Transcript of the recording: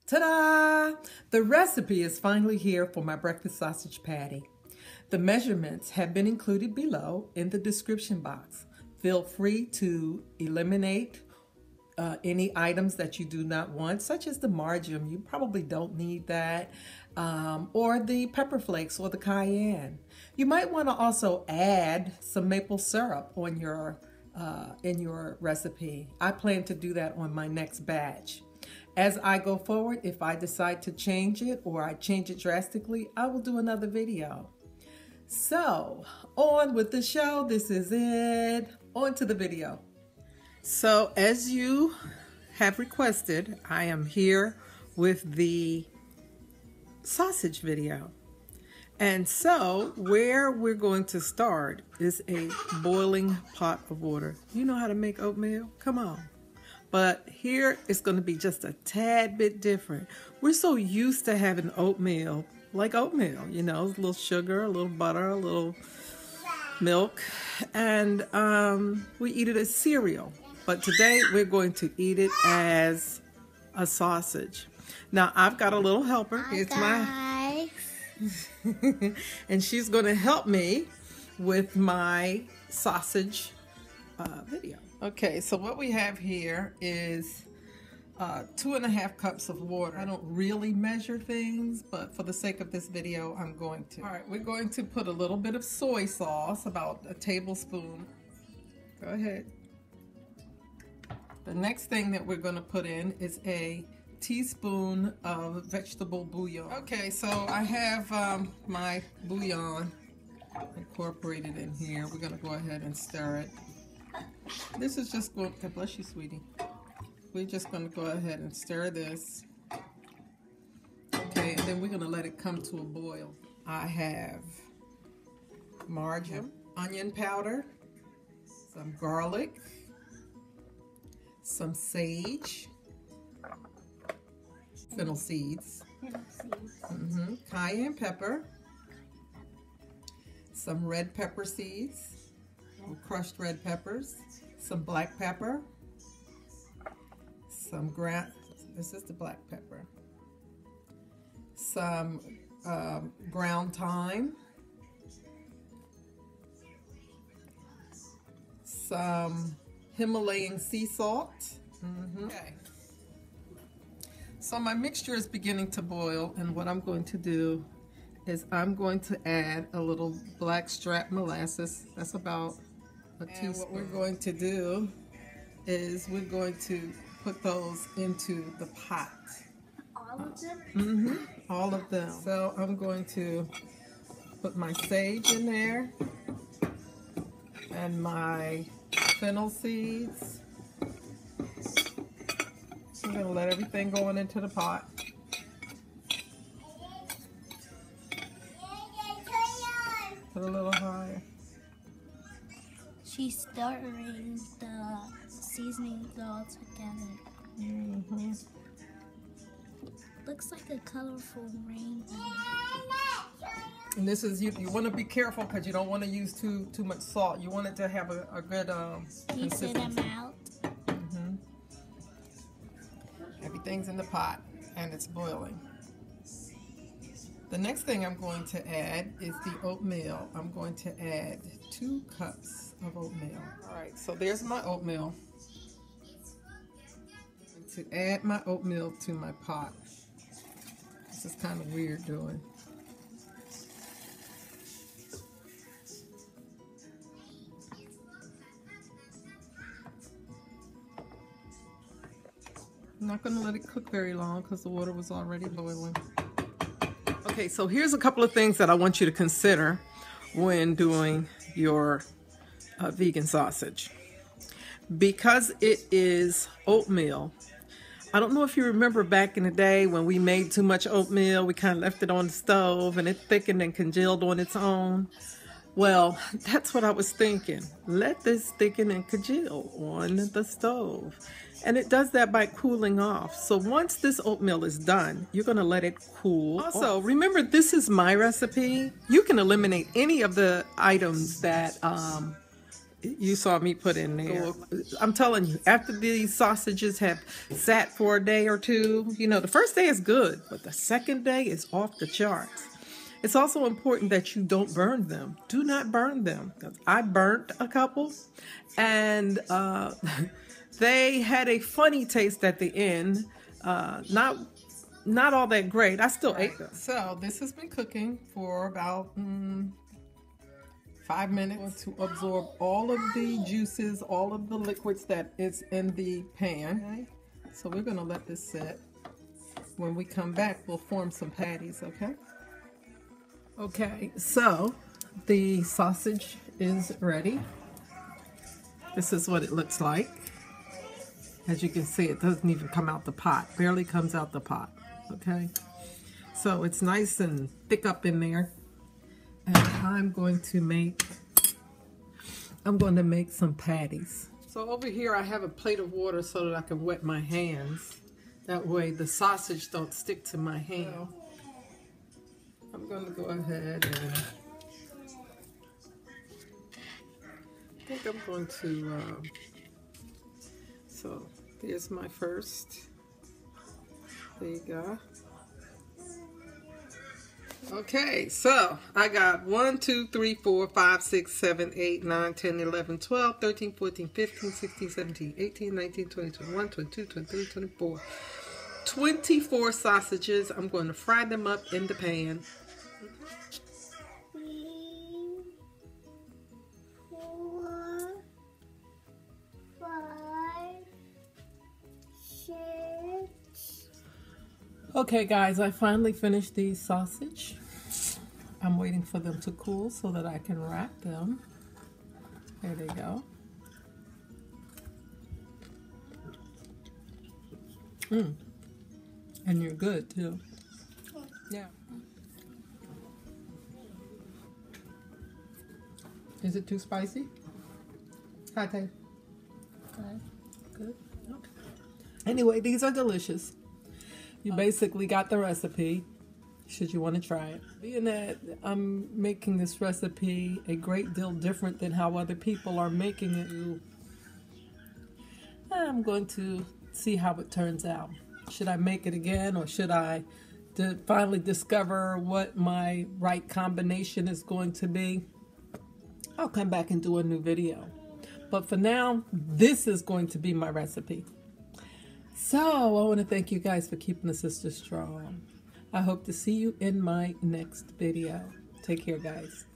Ta-da! The recipe is finally here for my breakfast sausage patty. The measurements have been included below in the description box. Feel free to eliminate any items that you do not want, such as the marjoram. You probably don't need that, or the pepper flakes or the cayenne. You might want to also add some maple syrup on your in your recipe. I plan to do that on my next batch. As I go forward, if I decide to change it or I change it drastically, I will do another video. So, on with the show. This is it. On to the video. So, as you have requested, I am here with the sausage video. And so, where we're going to start is a boiling pot of water. You know how to make oatmeal? Come on. But here it's going to be just a tad bit different. We're so used to having oatmeal, like oatmeal, you know, a little sugar, a little butter, a little milk, and we eat it as cereal. But today we're going to eat it as a sausage. Now I've got a little helper. It's my and she's going to help me with my sausage video. Okay, so what we have here is 2.5 cups of water. I don't really measure things, but for the sake of this video, I'm going to. All right, we're going to put a little bit of soy sauce, about a tablespoon. Go ahead. The next thing that we're going to put in is a teaspoon of vegetable bouillon. Okay, so I have my bouillon incorporated in here. We're going to go ahead and stir it. This is just going to, bless you, sweetie. We're just going to go ahead and stir this. Okay, and then we're going to let it come to a boil. I have marjoram, onion powder, some garlic, some sage, fennel seeds, cayenne pepper, some red pepper seeds, crushed red peppers, some black pepper, some this is the black pepper, some ground thyme, some Himalayan sea salt. Okay. So my mixture is beginning to boil, and what I'm going to do is I'm going to add a little black strap molasses. That's about a teaspoon. And what we're going to do is we're going to put those into the pot. All of them? All of them. So I'm going to put my sage in there and my fennel seeds. I'm going to let everything go into the pot. Put a little higher. She's stirring the seasonings all together. Looks like a colorful rainbow. And this is, you want to be careful because you don't want to use too much salt. You want it to have a good consistency. Out. Everything's in the pot and it's boiling. The next thing I'm going to add is the oatmeal. I'm going to add 2 cups of oatmeal. All right, so there's my oatmeal. To add my oatmeal to my pot. This is kind of weird doing. I'm not going to let it cook very long because the water was already boiling. Okay, so here's a couple of things that I want you to consider when doing your vegan sausage. Because it is oatmeal, I don't know if you remember back in the day when we made too much oatmeal, we kind of left it on the stove and it thickened and congealed on its own. Well, that's what I was thinking. Let this thicken and congeal on the stove. And it does that by cooling off. So once this oatmeal is done, you're going to let it cool. Also, remember, this is my recipe. You can eliminate any of the items that you saw me put in there. I'm telling you, after these sausages have sat for a day or two, you know, the first day is good, but the second day is off the charts. It's also important that you don't burn them. Do not burn them. I burnt a couple, and they had a funny taste at the end. Not all that great. I still ate them. So this has been cooking for about 5 minutes to absorb all of the juices, all of the liquids that is in the pan. Okay. So we're gonna let this sit. When we come back, we'll form some patties, okay? Okay, so the sausage is ready. This is what it looks like. As you can see, it doesn't even come out the pot, barely comes out the pot, okay? So it's nice and thick up in there. And I'm going to make some patties. So over here I have a plate of water so that I can wet my hands. That way the sausage don't stick to my hand. I'm going to go ahead and I think I'm going to, so there's my first. There you go. Okay, so I got 1, 2, 3, 4, 5, 6, 7, 8, 9, 10, 11, 12, 13, 14, 15, 16, 17, 18, 19, 20, 21, 22, 23, 24. 24 sausages. I'm going to fry them up in the pan. 3, 4, 5, 6. Okay guys, I finally finished these sausage. I'm waiting for them to cool so that I can wrap them. There they go. And you're good too. Yeah. Is it too spicy? Hi, Tay. Good. Good. Okay. Anyway, these are delicious. You basically got the recipe, should you want to try it. Being that I'm making this recipe a great deal different than how other people are making it, I'm going to see how it turns out. Should I make it again, or should I finally discover what my right combination is going to be? I'll come back and do a new video. But for now, this is going to be my recipe. So I want to thank you guys for keeping the sisters strong. I hope to see you in my next video. Take care, guys.